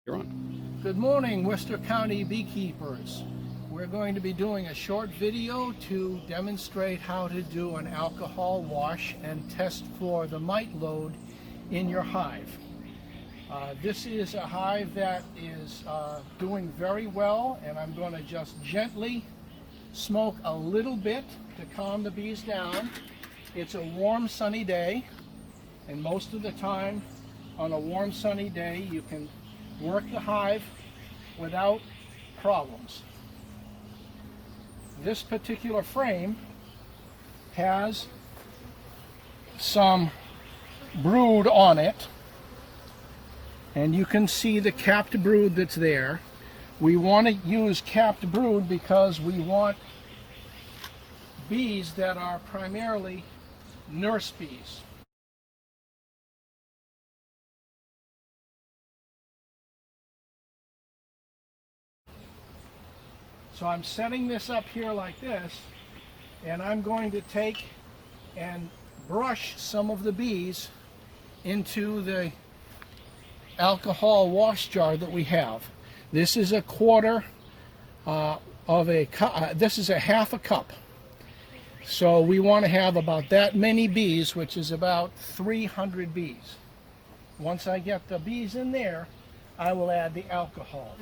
You're on. Good morning, Worcester County beekeepers. We're going to be doing a short video to demonstrate how to do an alcohol wash and test for the mite load in your hive. This is a hive that is doing very well, and I'm going to just gently smoke a little bit to calm the bees down. It's a warm, sunny day, and most of the time on a warm, sunny day you can work the hive without problems. This particular frame has some brood on it, and you can see the capped brood that's there. We want to use capped brood because we want bees that are primarily nurse bees. So I'm setting this up here like this, and I'm going to take and brush some of the bees into the alcohol wash jar that we have. This is a quarter of a cup. This is a half a cup. So we want to have about that many bees, which is about 300 bees. Once I get the bees in there, I will add the alcohol.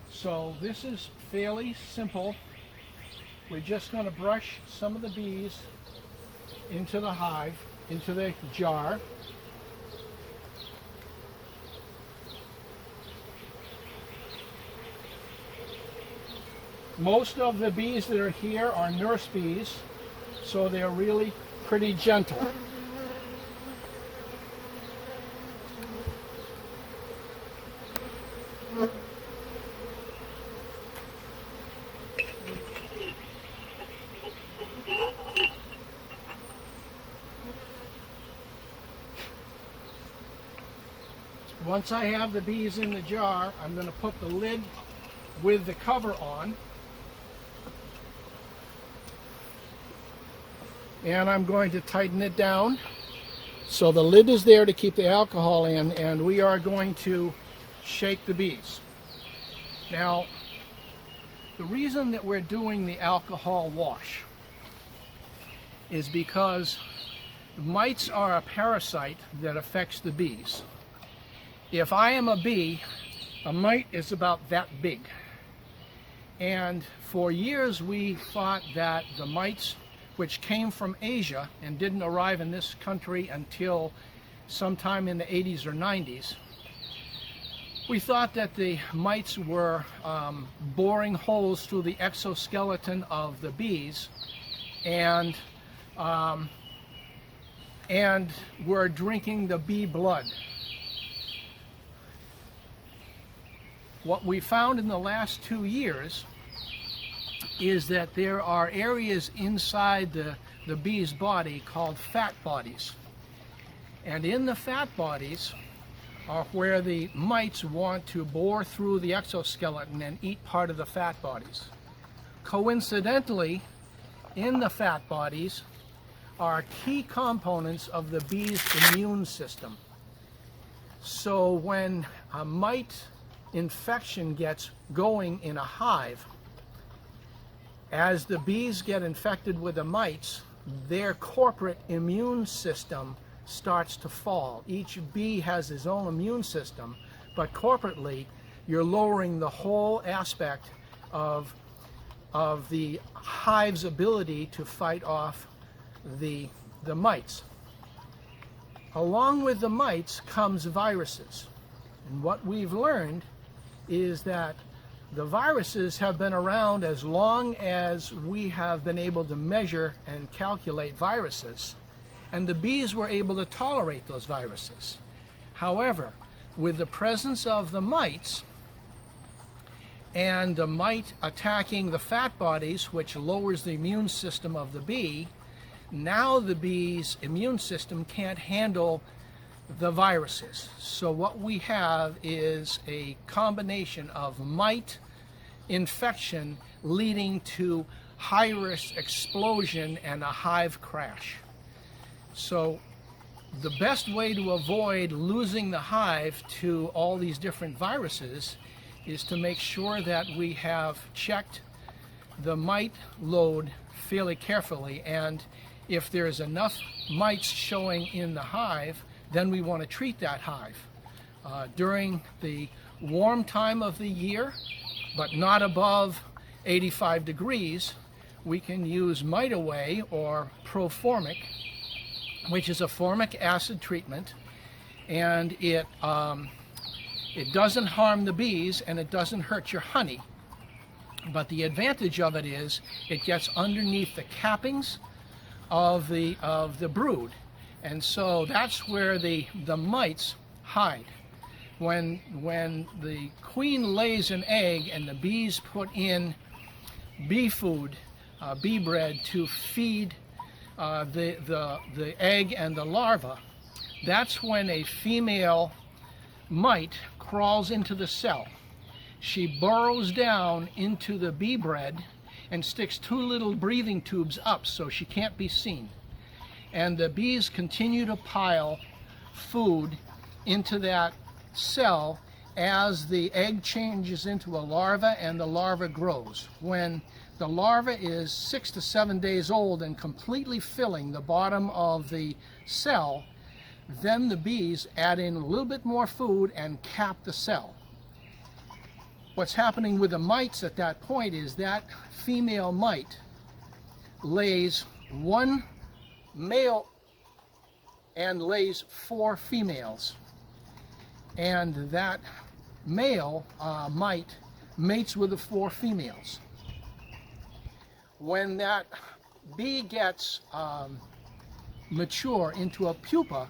So this is fairly simple. We're just going to brush some of the bees into the hive, into the jar. Most of the bees that are here are nurse bees, so they're really pretty gentle. Once I have the bees in the jar, I'm going to put the lid with the cover on. And I'm going to tighten it down. So the lid is there to keep the alcohol in, and we are going to shake the bees. Now, the reason that we're doing the alcohol wash is because mites are a parasite that affects the bees. If I am a bee, a mite is about that big. And for years we thought that the mites, which came from Asia and didn't arrive in this country until sometime in the 80s or 90s, we thought that the mites were boring holes through the exoskeleton of the bees and were drinking the bee blood. What we found in the last 2 years is that there are areas inside the bee's body called fat bodies. And in the fat bodies are where the mites want to bore through the exoskeleton and eat part of the fat bodies. Coincidentally, in the fat bodies are key components of the bee's immune system. So when a mite infection gets going in a hive, as the bees get infected with the mites, their corporate immune system starts to fall. Each bee has his own immune system, but corporately you're lowering the whole aspect of the hive's ability to fight off the mites. Along with the mites comes viruses. And what we've learned is that the viruses have been around as long as we have been able to measure and calculate viruses, and the bees were able to tolerate those viruses. However, with the presence of the mites and the mite attacking the fat bodies, which lowers the immune system of the bee, now the bee's immune system can't handle the viruses. So what we have is a combination of mite infection leading to high-risk explosion and a hive crash. So the best way to avoid losing the hive to all these different viruses is to make sure that we have checked the mite load fairly carefully, and if there's enough mites showing in the hive, then we want to treat that hive. During the warm time of the year, but not above 85 degrees, we can use Mite Away or Proformic, which is a formic acid treatment, and it doesn't harm the bees and it doesn't hurt your honey. But the advantage of it is it gets underneath the cappings of the brood, and so that's where the mites hide. When the queen lays an egg and the bees put in bee food, bee bread to feed the egg and the larva, that's when a female mite crawls into the cell. She burrows down into the bee bread and sticks two little breathing tubes up so she can't be seen. And the bees continue to pile food into that cell as the egg changes into a larva and the larva grows. When the larva is 6 to 7 days old and completely filling the bottom of the cell, then the bees add in a little bit more food and cap the cell. What's happening with the mites at that point is that female mite lays one male and lays 4 females. And that male mite mates with the 4 females. When that bee gets mature into a pupa,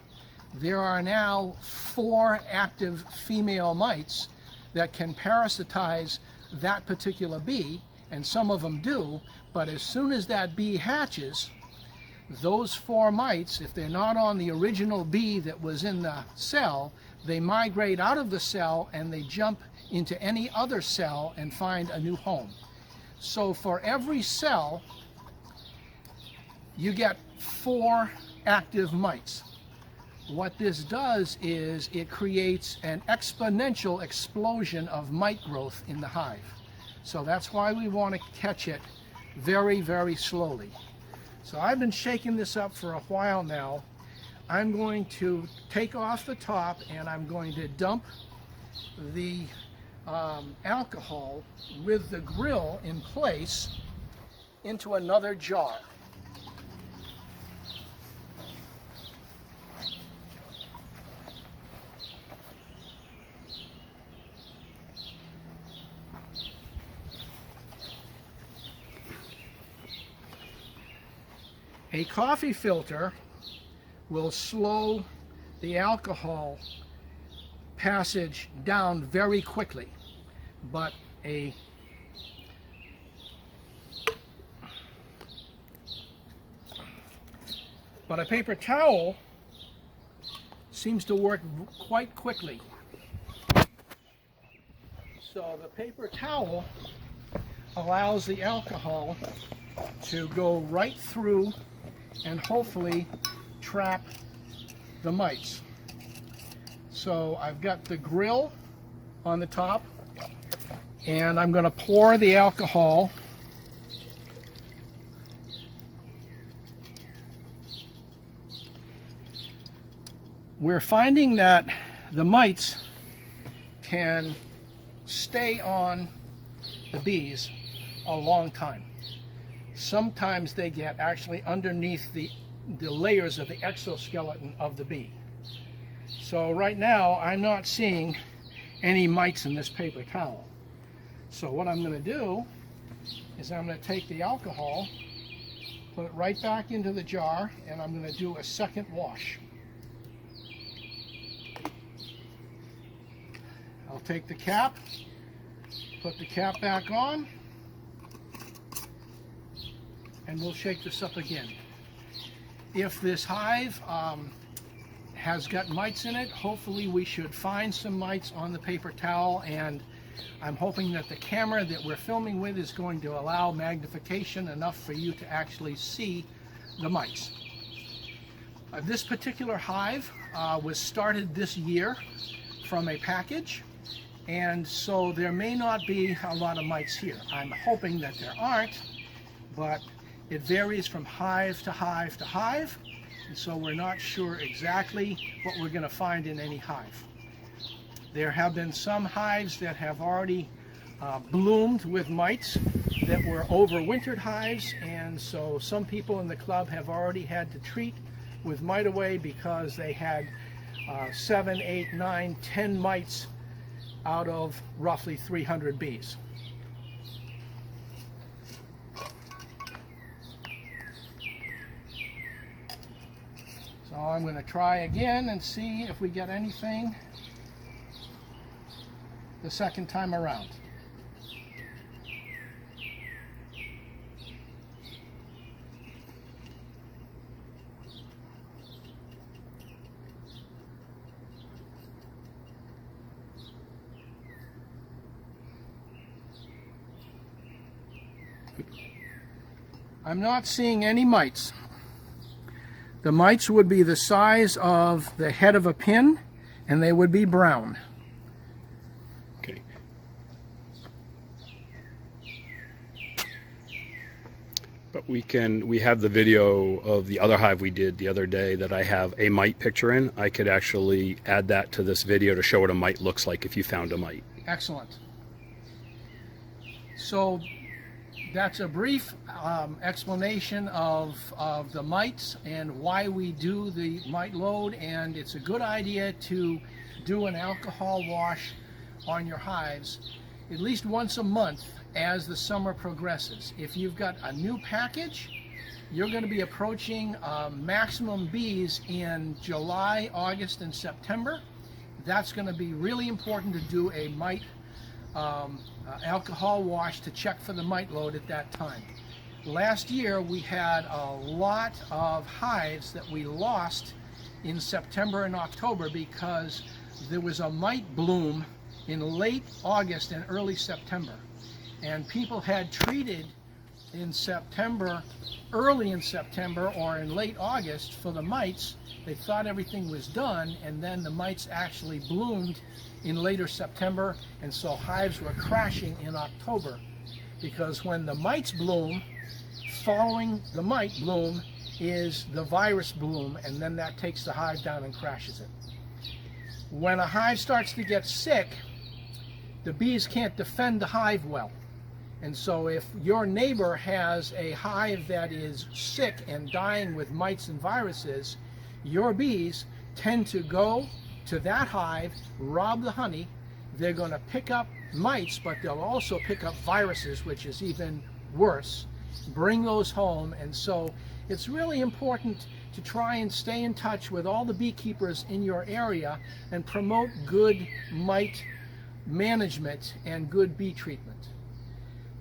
there are now 4 active female mites that can parasitize that particular bee, and some of them do, but as soon as that bee hatches, those 4 mites, if they're not on the original bee that was in the cell, they migrate out of the cell and they jump into any other cell and find a new home. So for every cell, you get 4 active mites. What this does is it creates an exponential explosion of mite growth in the hive. So that's why we want to catch it very, very slowly. So I've been shaking this up for a while now. I'm going to take off the top and I'm going to dump the alcohol with the grill in place into another jar. A coffee filter will slow the alcohol passage down very quickly, but a paper towel seems to work quite quickly. So the paper towel allows the alcohol to go right through and hopefully trap the mites. So I've got the grill on the top and I'm going to pour the alcohol we're finding that the mites can stay on the bees a long time. Sometimes they get actually underneath the layers of the exoskeleton of the bee. So right now I'm not seeing any mites in this paper towel. So what I'm going to do is I'm going to take the alcohol, put it right back into the jar, and I'm going to do a second wash. I'll take the cap, put the cap back on, and we'll shake this up again. If this hive has got mites in it, hopefully we should find some mites on the paper towel, and I'm hoping that the camera that we're filming with is going to allow magnification enough for you to actually see the mites. This particular hive was started this year from a package, and so there may not be a lot of mites here. I'm hoping that there aren't, but it varies from hive to hive to hive, and so we're not sure exactly what we're going to find in any hive. There have been some hives that have already bloomed with mites that were overwintered hives, and so some people in the club have already had to treat with mite away because they had 7, 8, 9, 10 mites out of roughly 300 bees. So I'm going to try again and see if we get anything the second time around. I'm not seeing any mites. The mites would be the size of the head of a pin, and they would be brown. Okay. But we have the video of the other hive we did the other day that I have a mite picture in. I could actually add that to this video to show what a mite looks like if you found a mite. Excellent. So that's a brief explanation of the mites and why we do the mite load, and it's a good idea to do an alcohol wash on your hives at least once a month as the summer progresses. If you've got a new package, you're going to be approaching maximum bees in July, August, and September. That's going to be really important to do a mite alcohol wash to check for the mite load at that time. Last year we had a lot of hives that we lost in September and October because there was a mite bloom in late August and early September, and people had treated in September, early in September or in late August for the mites. They thought everything was done, and then the mites actually bloomed in later September, and so hives were crashing in October, because when the mites bloom, following the mite bloom is the virus bloom, and then that takes the hive down and crashes it. When a hive starts to get sick, the bees can't defend the hive well. And so if your neighbor has a hive that is sick and dying with mites and viruses, your bees tend to go to that hive, rob the honey. They're going to pick up mites, but they'll also pick up viruses, which is even worse, bring those home. And so it's really important to try and stay in touch with all the beekeepers in your area and promote good mite management and good bee treatment.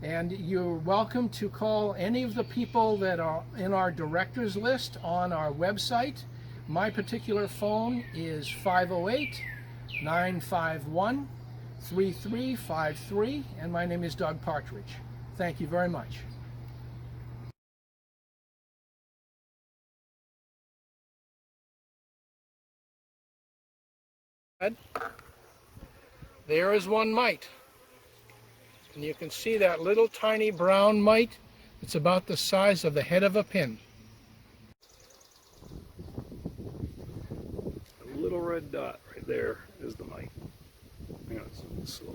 And you're welcome to call any of the people that are in our directors list on our website. My particular phone is 508-951-3353, and my name is Doug Partridge. Thank you very much. There is one mite. And you can see that little tiny brown mite. It's about the size of the head of a pin. A little red dot right there is the mite. Hang on, slow.